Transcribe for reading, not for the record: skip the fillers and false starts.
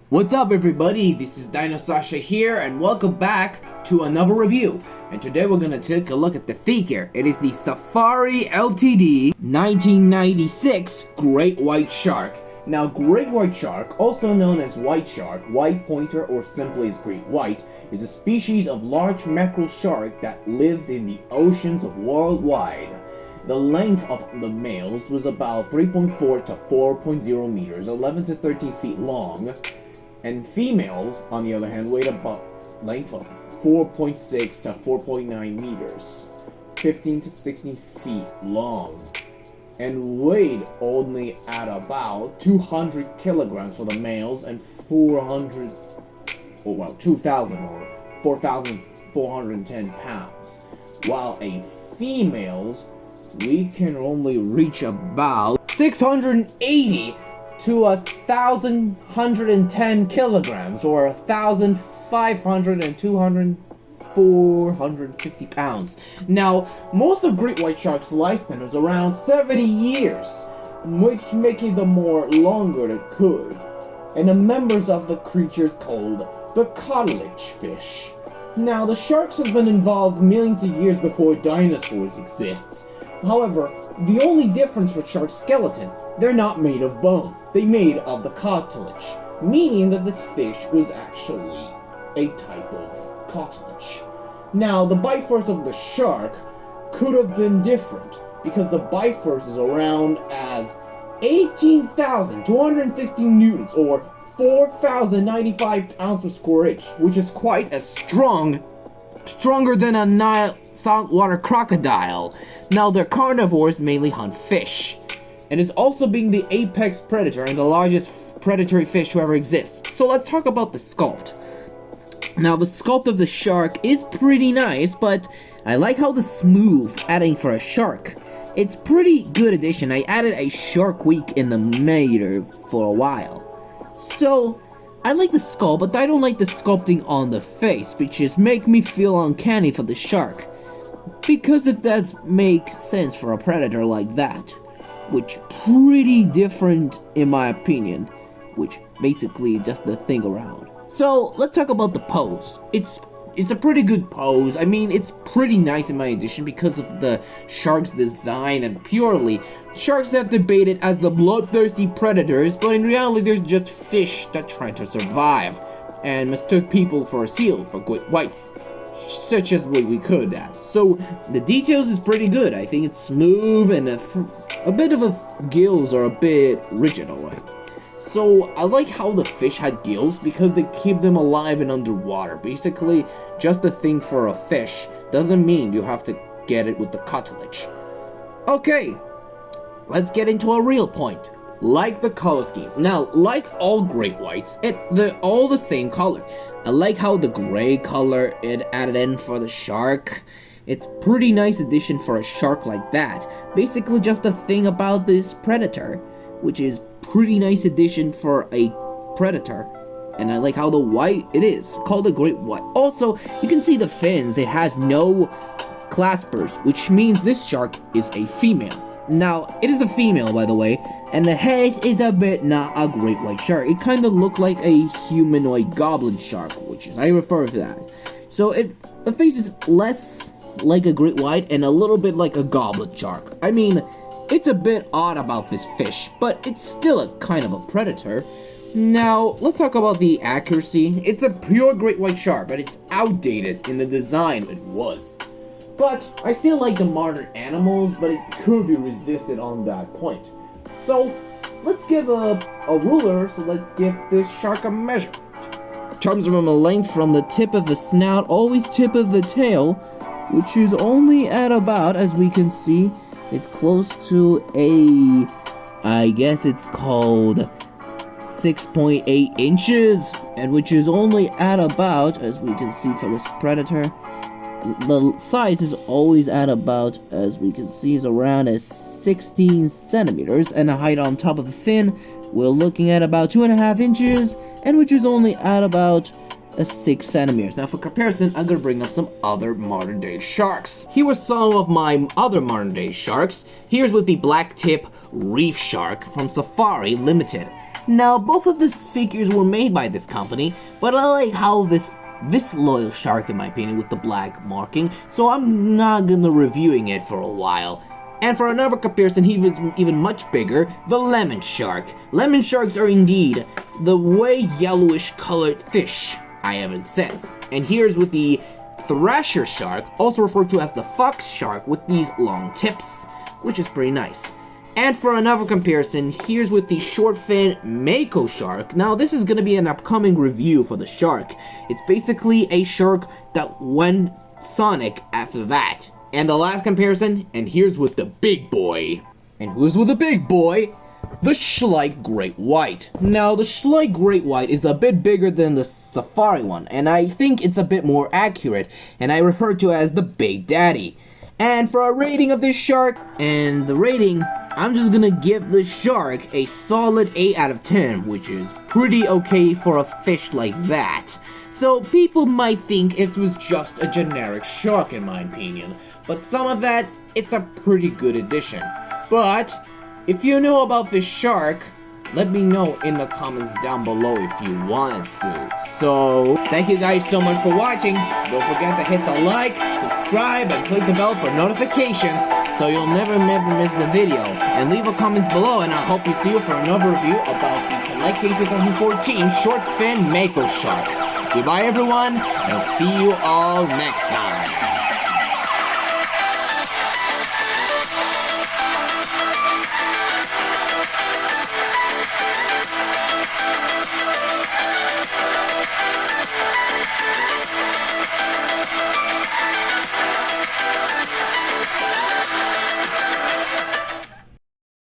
What's up everybody, this is DinoSasha here and welcome back to another review. And today we're gonna take a look at the figure. It is the Safari Ltd 1996 Great White Shark. Now Great White Shark, also known as White Shark, White Pointer or simply as Great White, is a species of large mackerel shark that lived in the oceans of worldwide. The length of the males was about 3.4 to 4.0 meters, 11 to 13 feet long. And females, on the other hand, weighed about length of 4.6 to 4.9 meters, 15 to 16 feet long, and weighed only at about 200 kilograms for the males and 2,000 or 4,410 pounds, while a female's we can only reach about 680 to 1,110 kilograms, or 1,500 and 450 pounds. Now, most of great white sharks' lifespan is around 70 years, which making them more longer than could. And the members of the creatures called the cartilage fish. Now, the sharks have been involved millions of years before dinosaurs exist. However, the only difference with shark skeleton, they're not made of bones, they're made of the cartilage, meaning that this fish was actually a type of cartilage. Now, the bite force of the shark could have been different, because the bite force is around as 18,216 newtons, or 4,095 pounds per square inch, which is quite as stronger than a Nile saltwater crocodile. Now, their carnivores mainly hunt fish, and is also being the apex predator and the largest predatory fish to ever exist. So let's talk about the sculpt. Now, the sculpt of the shark is pretty nice, but I like how the smooth adding for a shark. It's pretty good addition. I added a Shark Week in the Mater for a while. So I like the sculpt, but I don't like the sculpting on the face, which just make me feel uncanny for the shark. Because it does make sense for a predator like that, which pretty different in my opinion, which basically just the thing around. So let's talk about the pose. It's a pretty good pose. I mean, it's pretty nice in my edition because of the shark's design, and purely sharks have debated as the bloodthirsty predators, but in reality they're just fish that try to survive and mistook people for a seal for great whites, such as we could have. So the details is pretty good. I think it's smooth and a bit of a gills are a bit rigid alright. So I like how the fish had gills because they keep them alive and underwater. Basically, just a thing for a fish doesn't mean you have to get it with the cartilage. Okay, let's get into a real point. Like the color scheme. Now, like all great whites, they're all the same color. I like how the gray color it added in for the shark. It's pretty nice addition for a shark like that. Basically just a thing about this predator, which is pretty nice addition for a predator. And I like how the white it is, called a great white. Also, you can see the fins, it has no claspers, which means this shark is a female. Now, it is a female, by the way, and the head is a bit not a great white shark. It kind of looked like a humanoid goblin shark, which is, I refer to that. So the face is less like a great white and a little bit like a goblin shark. I mean, it's a bit odd about this fish, but it's still a kind of a predator. Now, let's talk about the accuracy. It's a pure great white shark, but it's outdated in the design it was. But I still like the modern animals, but it could be resisted on that point. So let's give a ruler, so let's give this shark a measure. In terms of a length from the tip of the snout, always tip of the tail, which is only at about, as we can see, it's close to I guess it's called 6.8 inches, and which is only at about, as we can see for this predator, the size is always at about, as we can see, is around 16 centimeters, and the height on top of the fin, we're looking at about 2.5 inches, and which is only at about 6 centimeters. Now, for comparison, I'm gonna bring up some other modern day sharks. Here were some of my other modern day sharks. Here's with the black tip reef shark from Safari Limited. Now, both of these figures were made by this company, but I like how this loyal shark, in my opinion, with the black marking, so I'm not gonna reviewing it for a while. And for another comparison, he was even much bigger, the lemon shark. Lemon sharks are indeed the way yellowish colored fish I haven't said. And here's with the thrasher shark, also referred to as the fox shark, with these long tips, which is pretty nice. And for another comparison, here's with the short fin mako shark. Now this is gonna be an upcoming review for the shark. It's basically a shark that went sonic after that. And the last comparison, and here's with the big boy. And who's with the big boy? The Schleich Great White. Now the Schleich Great White is a bit bigger than the safari one, and I think it's a bit more accurate, and I refer to as the Big Daddy. And for a rating of this shark, and the rating, I'm just gonna give the shark a solid 8 out of 10, which is pretty okay for a fish like that. So people might think it was just a generic shark in my opinion, but some of that, it's a pretty good addition. But if you know about this shark, let me know in the comments down below if you wanted to. So, thank you guys so much for watching. Don't forget to hit the like, subscribe, and click the bell for notifications so you'll never miss the video. And leave a comments below, and I hope you see you for another review about the Collecting 2014 Short Fin Mako Shark. Goodbye everyone, and see you all next time.